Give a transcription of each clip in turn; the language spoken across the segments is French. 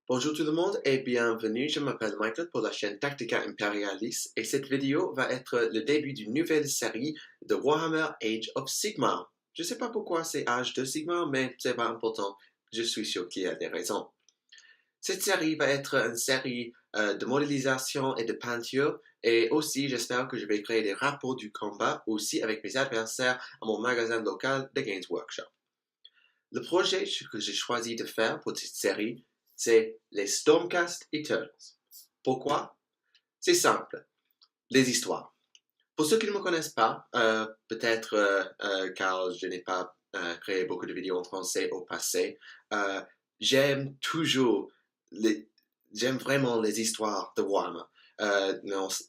Bonjour tout le monde et bienvenue, je m'appelle Michael pour la chaîne Tactica Imperialis et cette vidéo va être le début d'une nouvelle série de Warhammer Age of Sigmar. Je ne sais pas pourquoi c'est Age de Sigmar, mais c'est pas important, je suis sûr qu'il y a des raisons. Cette série va être une série de modélisation et de peinture et aussi j'espère que je vais créer des rapports du combat aussi avec mes adversaires à mon magasin local de Games Workshop. Le projet que j'ai choisi de faire pour cette série, c'est les Stormcast Eternals. Pourquoi? C'est simple, les histoires. Pour ceux qui ne me connaissent pas, peut-être car je n'ai pas créé beaucoup de vidéos en français au passé, euh, j'aime toujours, j'aime vraiment les histoires de Warhammer.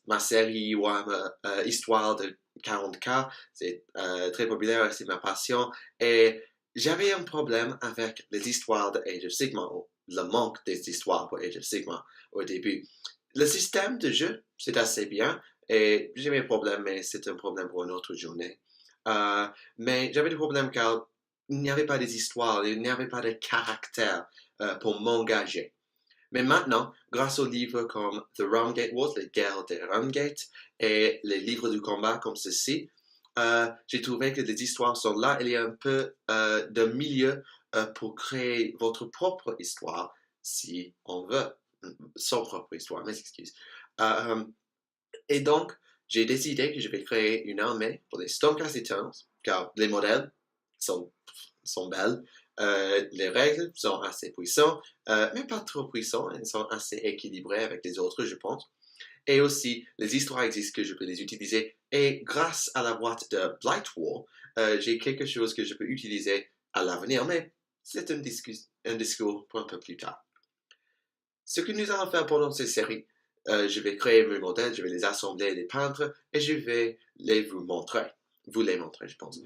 Ma série Warhammer Histoire de 40K, c'est très populaire, c'est ma passion, et j'avais un problème avec les histoires de Age of Sigmar, ou le manque des histoires pour Age of Sigmar au début. Le système de jeu, c'est assez bien, et j'ai mes problèmes, mais c'est un problème pour une autre journée. Mais j'avais des problèmes car il n'y avait pas des histoires, il n'y avait pas de caractère pour m'engager. Mais maintenant, grâce aux livres comme The Realmgate Wars, les guerres des Realmgate, et les livres du combat comme ceci, j'ai trouvé que les histoires sont là. Il y a un peu de milieu pour créer votre propre histoire, si on veut. Son propre histoire, mes excuses. Et donc, j'ai décidé que je vais créer une armée pour les Stormcast Eternals, car les modèles sont, sont belles, les règles sont assez puissantes, mais pas trop puissantes, elles sont assez équilibrées avec les autres, je pense. Et aussi, les histoires existent que je peux les utiliser. Et grâce à la boîte de Blightwall, j'ai quelque chose que je peux utiliser à l'avenir, mais c'est un discours pour un peu plus tard. Ce que nous allons faire pendant cette série, je vais créer mes modèles, je vais les assembler, les peindre, et je vais vous les montrer, je pense.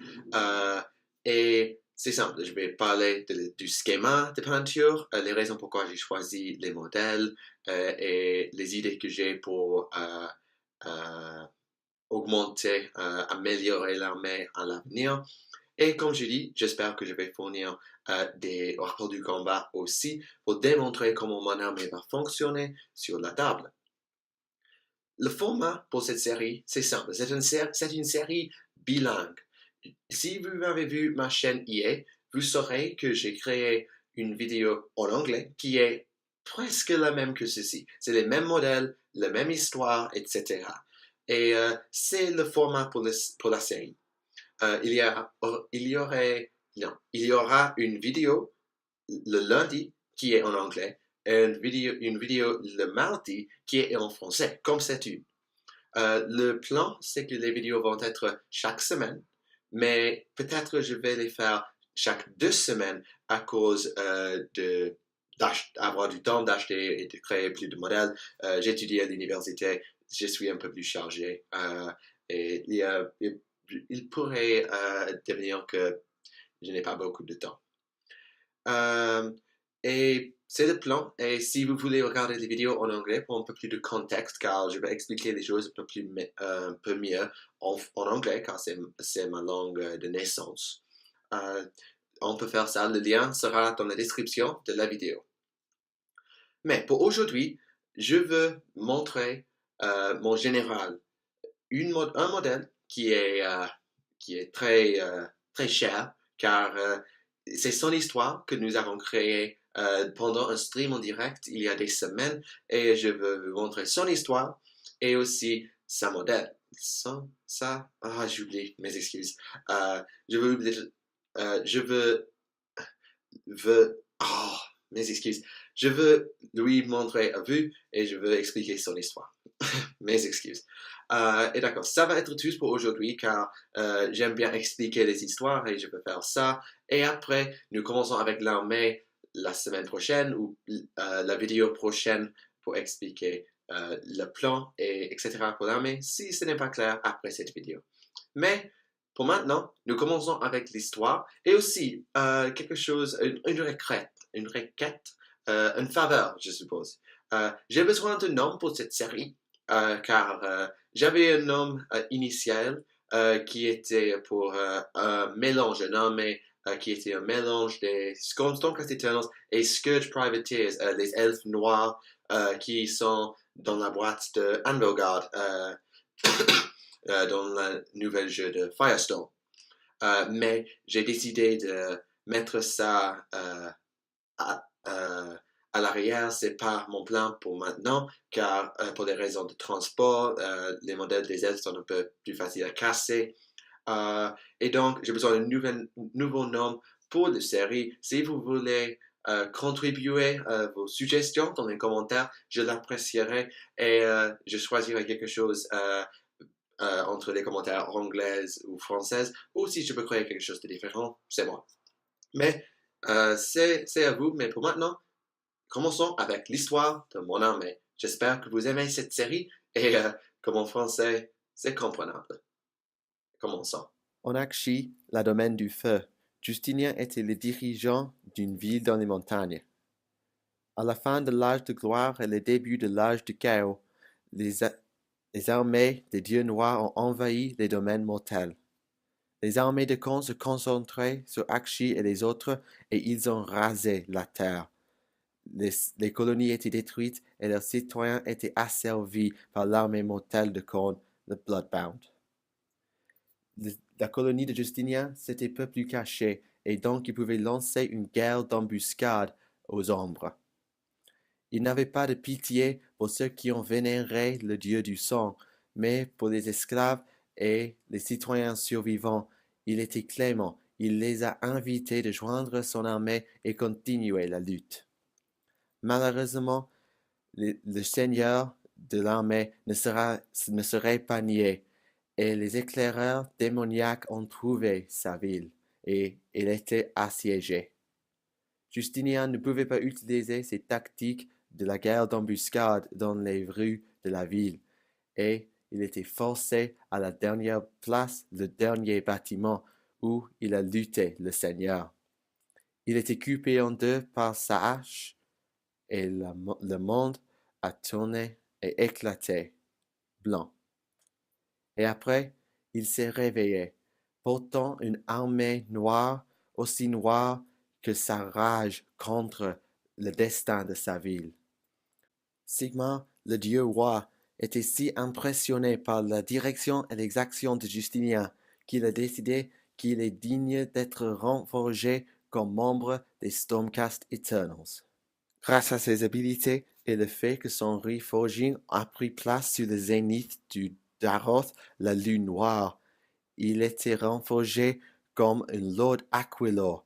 Et c'est simple, je vais parler du schéma de peinture, les raisons pourquoi j'ai choisi les modèles et les idées que j'ai pour augmenter, améliorer l'armée à l'avenir. Et comme je dis, j'espère que je vais fournir des rapports du combat aussi pour démontrer comment mon armée va fonctionner sur la table. Le format pour cette série, c'est simple. C'est une série bilingue. Si vous avez vu ma chaîne EA, vous saurez que j'ai créé une vidéo en anglais qui est presque la même que ceci. C'est les mêmes modèles, la même histoire, etc. Et c'est le format pour la série. Il y aura une vidéo le lundi qui est en anglais et une vidéo le mardi qui est en français, comme c'est une. Le plan, c'est que les vidéos vont être chaque semaine, mais peut-être je vais les faire chaque 2 semaines à cause d'avoir du temps d'acheter et de créer plus de modèles. J'étudie à l'université, je suis un peu plus chargé et il pourrait devenir que je n'ai pas beaucoup de temps. Et c'est le plan. Et si vous voulez regarder les vidéos en anglais pour un peu plus de contexte, car je vais expliquer les choses un peu mieux en anglais, car c'est ma langue de naissance. On peut faire ça. Le lien sera dans la description de la vidéo. Mais pour aujourd'hui, je veux montrer mon général. Un modèle qui est très cher, car c'est son histoire que nous avons créée pendant un stream en direct il y a des semaines, et je veux vous montrer son histoire et aussi sa modèle. J'oublie, mes excuses. Je veux, mes excuses. Je veux lui montrer à vous et je veux expliquer son histoire. Mes excuses. Et d'accord, ça va être tout pour aujourd'hui car j'aime bien expliquer les histoires et je peux faire ça. Et après, nous commençons avec l'armée la semaine prochaine ou la vidéo prochaine pour expliquer le plan et etc. pour l'armée si ce n'est pas clair après cette vidéo. Mais pour maintenant, nous commençons avec l'histoire et aussi quelque chose, une requête, une faveur, je suppose. J'ai besoin d'un nom pour cette série car j'avais un nom initial qui était pour un mélange, un armée qui était un mélange des Stormcast Eternals et Scourge Privateers, les elfes noirs qui sont dans la boîte de Anvilgard dans le nouvel jeu de Firestone. Mais j'ai décidé de mettre ça à l'arrière, c'est pas mon plan pour maintenant, car pour des raisons de transport, les modèles des elfes sont un peu plus faciles à casser. Et donc, j'ai besoin d'un nouveau nom pour la série. Si vous voulez contribuer vos suggestions dans les commentaires, je l'apprécierai et je choisirai quelque chose entre les commentaires anglaises ou françaises, ou si je peux créer quelque chose de différent, c'est moi. Mais c'est à vous, mais pour maintenant, commençons avec l'histoire de mon armée. J'espère que vous aimez cette série et que mon français, c'est comprenable. Commençons. En Akshi, la domaine du feu, Justinien était le dirigeant d'une ville dans les montagnes. À la fin de l'âge de gloire et le début de l'âge du chaos, les armées des dieux noirs ont envahi les domaines mortels. Les armées de Khon se concentraient sur Akshi et les autres et ils ont rasé la terre. Les colonies étaient détruites et leurs citoyens étaient asservis par l'armée mortelle de Khon, le Bloodbound. La colonie de Justinien s'était peu plus cachée et donc il pouvait lancer une guerre d'embuscade aux ombres. Il n'avait pas de pitié pour ceux qui ont vénéré le dieu du sang, mais pour les esclaves et les citoyens survivants, il était clément. Il les a invités de joindre son armée et continuer la lutte. Malheureusement, le seigneur de l'armée ne serait pas nié, et les éclaireurs démoniaques ont trouvé sa ville, et elle était assiégée. Justinien ne pouvait pas utiliser ses tactiques de la guerre d'embuscade dans les rues de la ville, et il était forcé à la dernière place, le dernier bâtiment où il a lutté le Seigneur. Il était coupé en deux par sa hache, et le monde a tourné et éclaté, blanc. Et après, il s'est réveillé, portant une armée noire, aussi noire que sa rage contre le destin de sa ville. Sigmar, le dieu roi, était si impressionné par la direction et les actions de Justinien qu'il a décidé qu'il est digne d'être renforgé comme membre des Stormcast Eternals. Grâce à ses habiletés et le fait que son reforging a pris place sur le zénith du Daroth, la lune noire, il était renforgé comme un Lord Aquilor,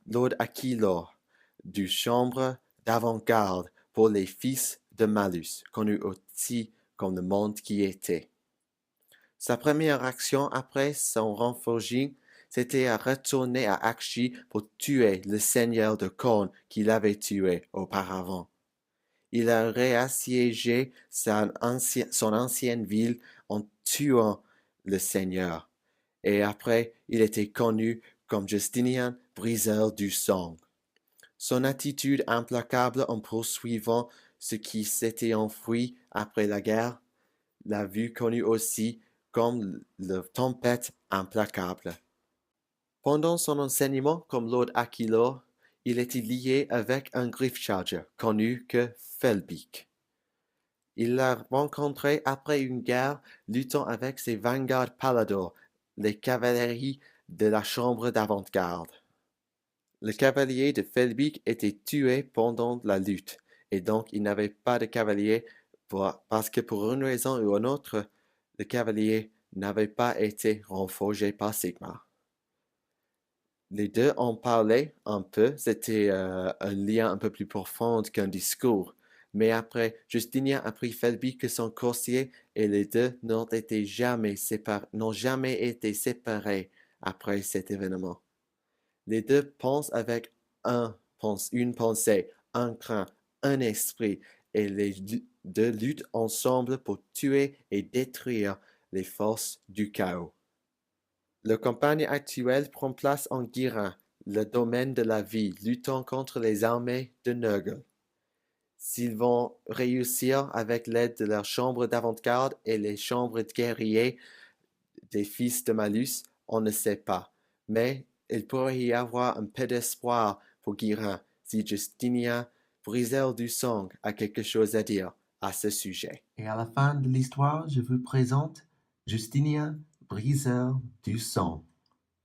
Lord Aquilor, du chambre d'avant-garde pour les fils de Malus, connu aussi comme le monde qui était. Sa première action après son renforging, c'était à retourner à Akshi pour tuer le seigneur de Khon qu'il avait tué auparavant. Il a réassiégé son ancienne ville en tuant le seigneur, et après il était connu comme Justinien, briseur du sang. Son attitude implacable en poursuivant ce qui s'était enfui après la guerre l'a vu connu aussi comme le tempête implacable. Pendant son enseignement comme Lord Aquilor, il était lié avec un Griffcharger connu que Felbeak. Il l'a rencontré après une guerre luttant avec ses Vanguard Palador, les cavaleries de la chambre d'avant-garde. Le cavalier de Felbeak était tué pendant la lutte, et donc il n'avait pas de cavalier parce que pour une raison ou une autre, le cavalier n'avait pas été renforgé par Sigmar. Les deux ont parlé un peu, c'était un lien un peu plus profond qu'un discours. Mais après, Justinien a pris Felbeak que son coursier et les deux n'ont jamais été séparés après cet événement. Les deux pensent avec une pensée, un craint, un esprit, et les deux luttent ensemble pour tuer et détruire les forces du chaos. La campagne actuelle prend place en Guirin, le domaine de la vie, luttant contre les armées de Nurgle. S'ils vont réussir avec l'aide de leur chambre d'avant-garde et les chambres de guerriers des fils de Malus, on ne sait pas. Mais il pourrait y avoir un peu d'espoir pour Guérin si Justinien Brisel du Sang a quelque chose à dire à ce sujet. Et à la fin de l'histoire, je vous présente Justinien Brisel du Sang,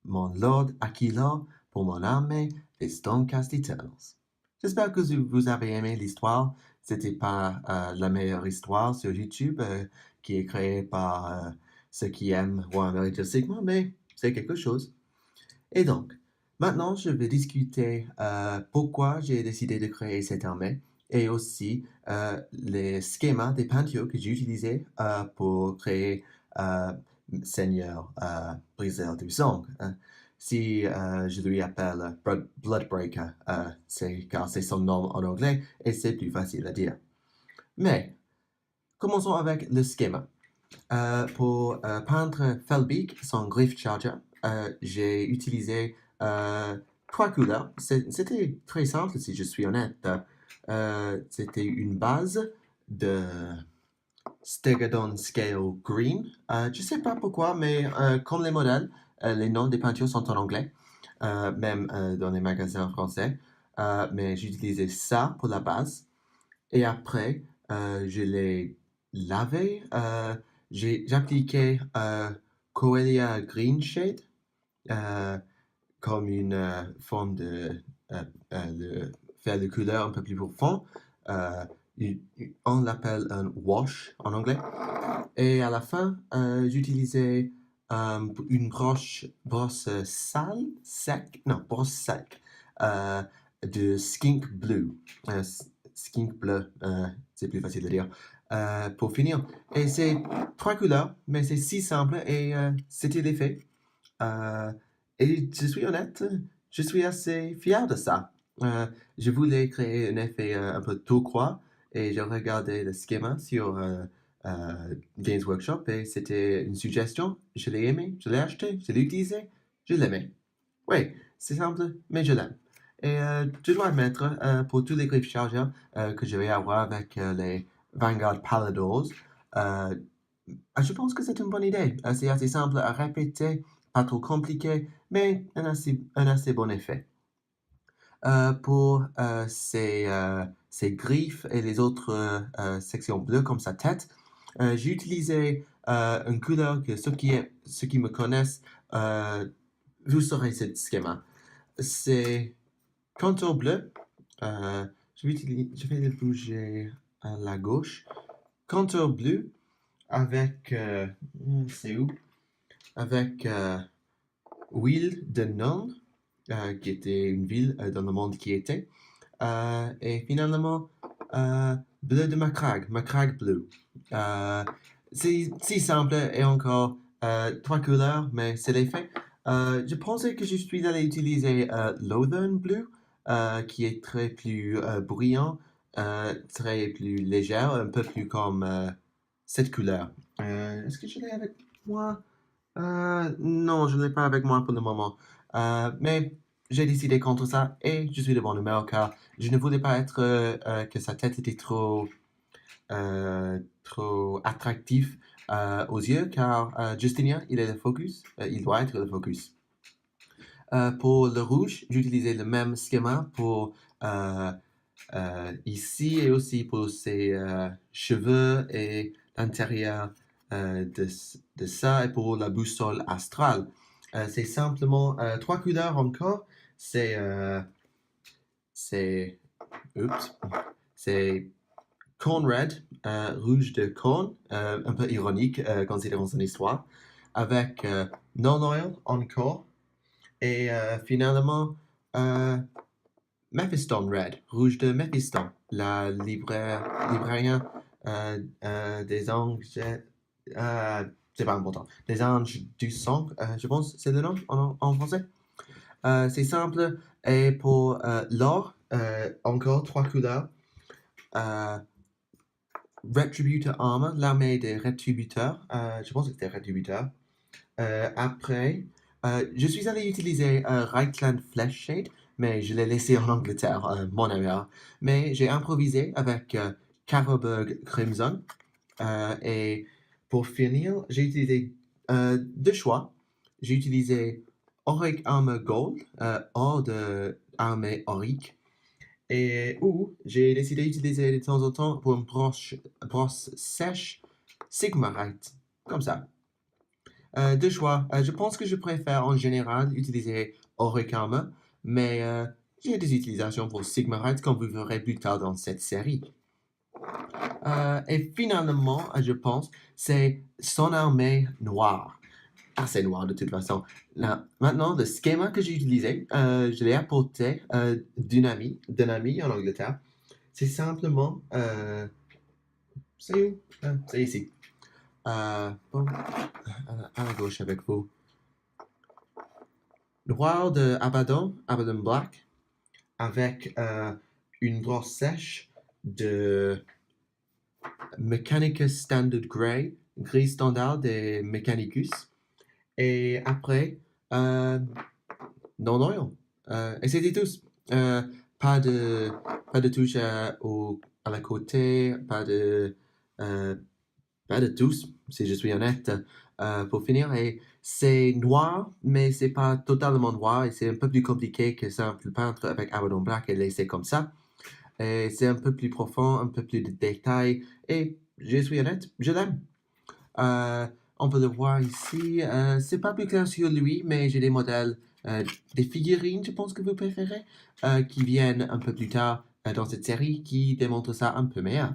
mon Lord Aquila pour mon armée des Stormcast Eternals. J'espère que vous avez aimé l'histoire. C'était pas la meilleure histoire sur YouTube qui est créée par ceux qui aiment Warhammer Age of Sigmar, mais c'est quelque chose. Et donc, maintenant, je vais discuter pourquoi j'ai décidé de créer cette armée et aussi les schémas des pentios que j'ai utilisés pour créer Seigneur Brisel du Sang. Si je lui appelle Bloodbreaker, c'est car c'est son nom en anglais et c'est plus facile à dire. Mais, commençons avec le schéma. Pour peindre Felbeak, son Glyph Charger, j'ai utilisé 3 couleurs. C'était très simple, si je suis honnête. C'était une base de Stegadon Scale Green. Je ne sais pas pourquoi, mais comme les modèles, les noms des peintures sont en anglais, même dans les magasins français. Mais j'utilisais ça pour la base. Et après, je l'ai lavé. J'appliquais Coelia Green Shade comme une forme de faire de couleur un peu plus profond. On l'appelle un wash en anglais. Et à la fin, j'utilisais une brosse sec de skink blue. Skink bleu, c'est plus facile de dire. Pour finir. Et c'est 3 couleurs, mais c'est si simple et c'était l'effet. Et je suis honnête, je suis assez fier de ça. Je voulais créer un effet un peu tout croix et j'ai regardé le schéma sur Games Workshop et c'était une suggestion. Je l'ai aimé, je l'ai acheté, je l'ai utilisé, je l'aimais. Oui, c'est simple, mais je l'aime. Et je dois admettre, pour tous les Glyph Chargers que je vais avoir avec les Vanguard Paladors, je pense que c'est une bonne idée. C'est assez simple à répéter, pas trop compliqué, mais un assez bon effet. Pour ses griffes et les autres sections bleues comme sa tête, j'ai utilisé une couleur que ceux qui me connaissent, vous saurez ce schéma. C'est contour bleu. Je vais le bouger à la gauche. Contour bleu avec c'est où? Avec Will de Nuln, qui était une ville dans le monde qui était. Et finalement, bleu de Macragge bleu. C'est si simple et encore 3 couleurs, mais c'est l'effet. Je pensais que je suis allé utiliser Lothern bleu, qui est très plus bruyant, très plus léger, un peu plus comme cette couleur. Est-ce que je l'ai avec moi? Non, je ne l'ai pas avec moi pour le moment. Mais j'ai décidé contre ça et je suis de bonne humeur car je ne voulais pas être que sa tête était trop attractif aux yeux car Justinien, il est le focus, il doit être le focus. Pour le rouge, j'utilisais le même schéma pour ici et aussi pour ses cheveux et l'intérieur de ça et pour la boussole astrale. C'est simplement 3 couleurs encore. C'est Corn Red, rouge de corn, un peu ironique considérant son histoire, avec Non-Oil encore, et finalement Mephiston Red, rouge de Mephiston, la librairie des anges, c'est pas important, des anges du sang, je pense c'est le nom en français. C'est simple, et pour l'or, encore 3 couleurs. Retributor Armor, l'armée des Rétributeurs, je pense que c'était Rétributeurs. Après, je suis allé utiliser Reichland Flesh Shade, mais je l'ai laissé en Angleterre, mon erreur. Mais j'ai improvisé avec Carroburg Crimson. Et pour finir, j'ai utilisé 2 choix. J'ai utilisé Auric Armor Gold, or de armée aurique, et où j'ai décidé d'utiliser de temps en temps pour une brosse sèche Sigmarite, comme ça. Deux choix. Je pense que je préfère en général utiliser Auric Armor, mais j'ai des utilisations pour Sigmarite comme vous verrez plus tard dans cette série. Et finalement, je pense, c'est son armée noire. Assez noire de toute façon. Là, maintenant, le schéma que j'ai utilisé, je l'ai apporté d'un ami en Angleterre. C'est simplement, c'est où? C'est ici. Bon, à la gauche avec vous. Noir de Abaddon Black, avec une brosse sèche de Mechanicus Standard Grey, gris standard des Mechanicus. Et après, non oil. Et c'était tous. Pas de touche à la côté, pas de tous, si je suis honnête. Pour finir, et c'est noir, mais c'est pas totalement noir, et c'est un peu plus compliqué que simple peintre avec Abaddon Black et laisser comme ça. Et c'est un peu plus profond, un peu plus de détails, et je suis honnête, je l'aime. On peut le voir ici. C'est pas plus clair sur lui, mais j'ai des modèles, des figurines, je pense que vous préférez, qui viennent un peu plus tard dans cette série, qui démontrent ça un peu meilleur.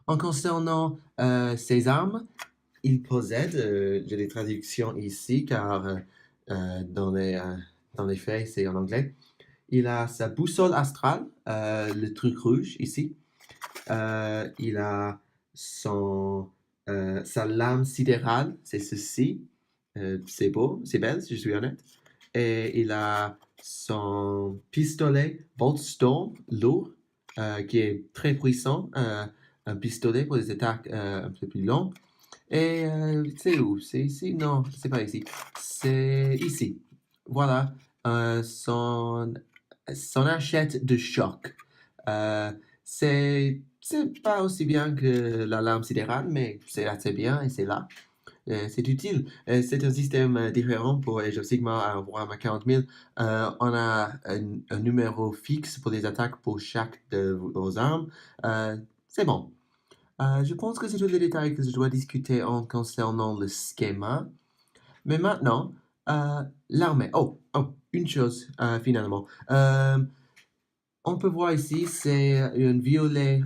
En concernant ses armes, il possède, j'ai des traductions ici, car dans les faits, c'est en anglais. Il a sa boussole astrale, le truc rouge ici. Il a sa lame sidérale, c'est ceci. C'est beau, c'est belle, si je suis honnête. Et il a son pistolet Voltstorm lourd, qui est très puissant. Un pistolet pour des attaques un peu plus longues. Et c'est où? C'est ici? Non, c'est pas ici. C'est ici. Voilà. Son hachette de choc. C'est pas aussi bien que la lame sidérale, mais c'est assez bien et c'est là. C'est utile. C'est un système différent pour Age of Sigmar à Warhammer 40 000. On a un numéro fixe pour les attaques pour chaque de vos armes. C'est bon. Je pense que c'est tous les détails que je dois discuter en concernant le schéma. Mais maintenant, l'armée. Une chose finalement. On peut voir ici, c'est un violet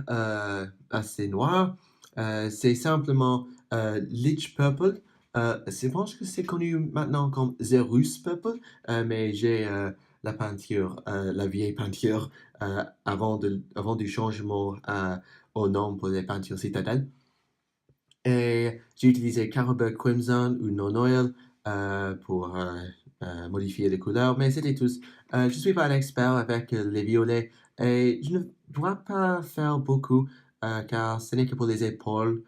assez noir. C'est simplement Lich Purple. Je pense que c'est connu maintenant comme Zerus Purple, mais j'ai la peinture, la vieille peinture avant du changement au nom pour les peintures citadelles. Et j'ai utilisé Carroburg Crimson ou Non Oil pour modifier les couleurs, mais c'était tous. Je ne suis pas un expert avec les violets et je ne dois pas faire beaucoup car ce n'est que pour les épaules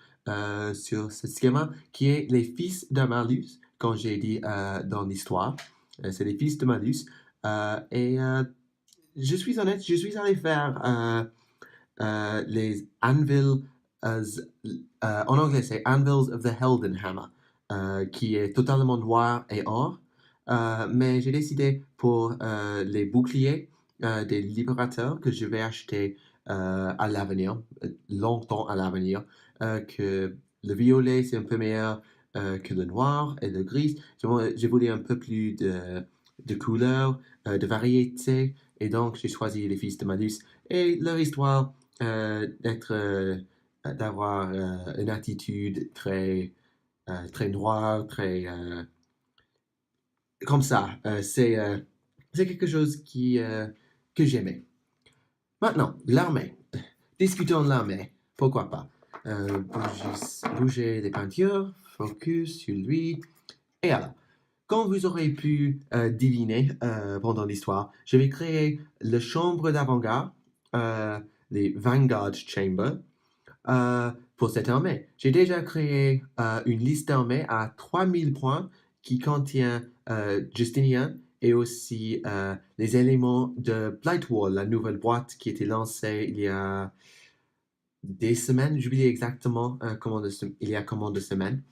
sur ce schéma qui est les fils de Malus, comme j'ai dit dans l'histoire. C'est les fils de Malus. Et je suis honnête, je suis allé faire les Anvil, en anglais c'est Anvils of the Heldenhammer, qui est totalement noir et or. Mais j'ai décidé pour les boucliers des libérateurs que je vais acheter à l'avenir, longtemps à l'avenir, que le violet c'est un peu meilleur que le noir et le gris. Je voulais un peu plus de couleurs, de variété, et donc j'ai choisi les fils de Malus et leur histoire d'avoir une attitude très noire, très comme ça. C'est quelque chose que j'aimais. Maintenant, l'armée. Discutons de l'armée. Pourquoi pas? Bouger les peintures, focus sur lui. Et alors, comme vous aurez pu deviner pendant l'histoire, je vais créer le chambre d'avant-garde, les Vanguard Chamber, pour cette armée. J'ai déjà créé une liste d'armées à 3000 points qui contient Justinien et aussi les éléments de Blightwall, la nouvelle boîte qui a été lancée il y a des semaines. J'oublie exactement combien de semaines.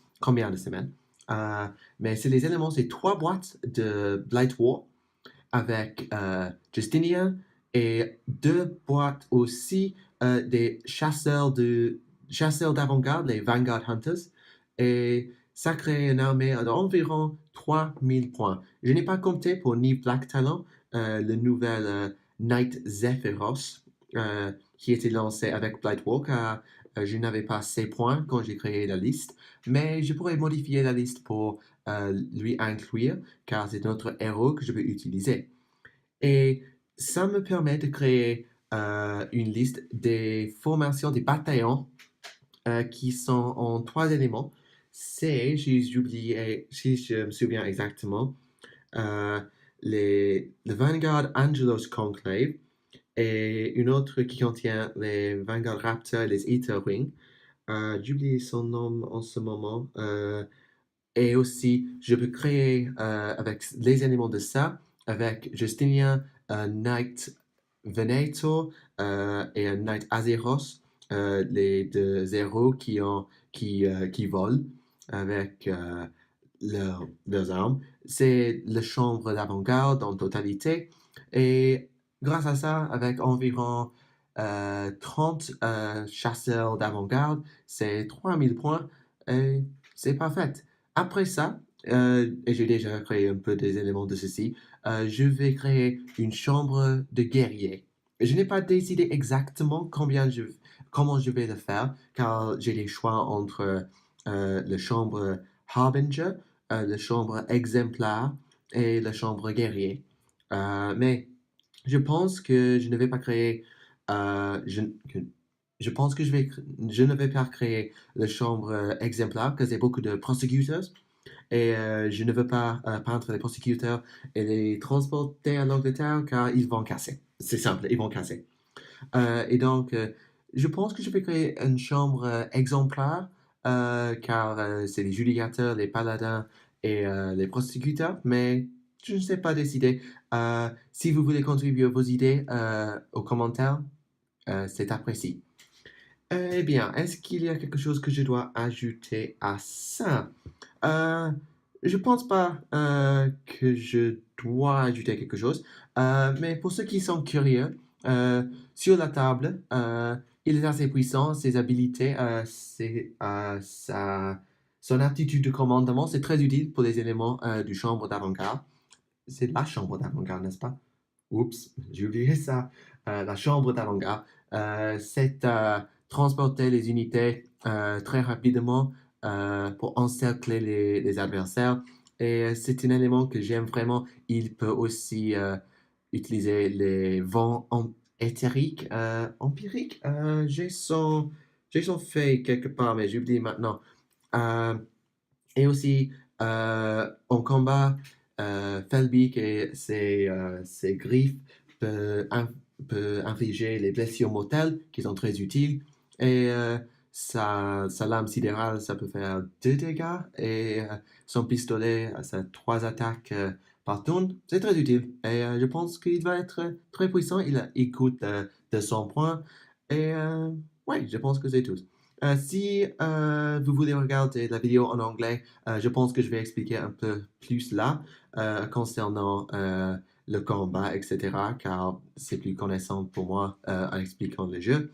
Mais c'est les éléments, c'est 3 boîtes de Blight War avec Justinien et 2 boîtes aussi des chasseurs d'avant-garde, les Vanguard Hunters. Et ça crée une armée d'environ 3000 points. Je n'ai pas compté pour Neve Black Talon, le nouvel Knight Zephyros qui était lancé avec Blightwar, car je n'avais pas ces points quand j'ai créé la liste. Mais je pourrais modifier la liste pour lui inclure, car c'est notre héros que je veux utiliser. Et ça me permet de créer une liste des formations des bataillons qui sont en 3 éléments. C'est, j'ai oublié, si je me souviens exactement, le Vanguard Angelos Conclave et une autre qui contient les Vanguard Raptor et les Ether Wing. J'ai oublié son nom en ce moment. Et aussi, je peux créer avec les éléments de ça, avec Justinien, un Knight Venator et un Knight Azeros, les 2 héros qui volent avec leurs armes. C'est le chambre d'avant-garde en totalité. Et grâce à ça, avec environ 30 chasseurs d'avant-garde, c'est 3000 points et c'est parfait. Après ça, et j'ai déjà créé un peu des éléments de ceci, je vais créer une chambre de guerrier. Je n'ai pas décidé exactement comment je vais le faire, car j'ai des choix entre la chambre Harbinger, la chambre exemplaire et la chambre guerrier. Mais je pense que je ne vais pas créer. Je pense que je ne vais pas créer la chambre exemplaire, parce qu'il y a beaucoup de prosecutors. Et je ne veux pas peindre les prosecuteurs et les transporter à l'Angleterre, car ils vont casser. C'est simple, ils vont casser. Et donc, je pense que je vais créer une chambre exemplaire, car c'est les judicateurs, les paladins et les prosecuteurs, mais je ne sais pas décider. Si vous voulez contribuer vos idées aux commentaires, c'est apprécié. Eh bien, est-ce qu'il y a quelque chose que je dois ajouter à ça? Je pense pas que je dois ajouter quelque chose, mais pour ceux qui sont curieux, sur la table, il est assez puissant, ses habilités, son aptitude de commandement, c'est très utile pour les éléments du chambre d'avant-garde. C'est la chambre d'avant-garde, n'est-ce pas? Oups, j'ai oublié ça. La chambre d'avant-garde, c'est transporter les unités très rapidement pour encercler les adversaires. Et c'est un élément que j'aime vraiment. Il peut aussi utiliser les vents éthériques, empiriques. J'ai son fait quelque part, mais j'oublie maintenant. Euh, et aussi, en combat, Felbeak et ses griffes peuvent infliger les blessures mortelles qui sont très utiles. Et sa lame sidérale, ça peut faire 2 dégâts. Et son pistolet, ça a 3 attaques par tourne. C'est très utile. Et je pense qu'il va être très puissant. Il coûte 200 points. Et ouais, je pense que c'est tout. Si vous voulez regarder la vidéo en anglais, je pense que je vais expliquer un peu plus là concernant le combat, etc., car c'est plus connaissant pour moi en expliquant le jeu.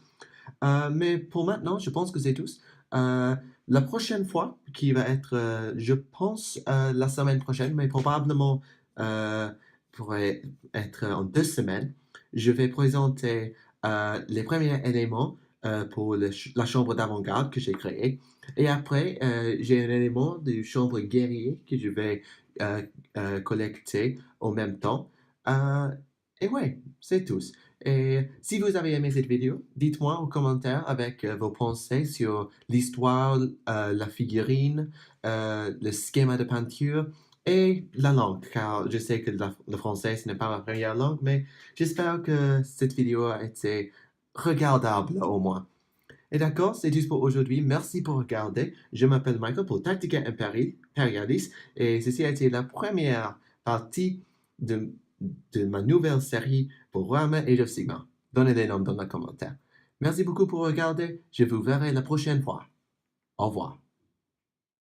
Mais pour maintenant, je pense que c'est tout. La prochaine fois, qui va être, je pense, la semaine prochaine, mais probablement pourrait être en 2 semaines, je vais présenter les premiers éléments pour la chambre d'avant-garde que j'ai créée. Et après, j'ai un élément de chambre guerrier que je vais collecter en même temps. Et ouais, c'est tout. Et si vous avez aimé cette vidéo, dites-moi en commentaire avec vos pensées sur l'histoire, la figurine, le schéma de peinture et la langue, car je sais que le français, ce n'est pas ma première langue, mais j'espère que cette vidéo a été regardable au moins. Et d'accord, c'est tout pour aujourd'hui. Merci pour regarder. Je m'appelle Michael pour Tactica Imperialis et ceci a été la première partie de ma nouvelle série pour Warhammer Age of Sigmar. Donnez les noms dans les commentaires. Merci beaucoup pour regarder. Je vous verrai la prochaine fois. Au revoir.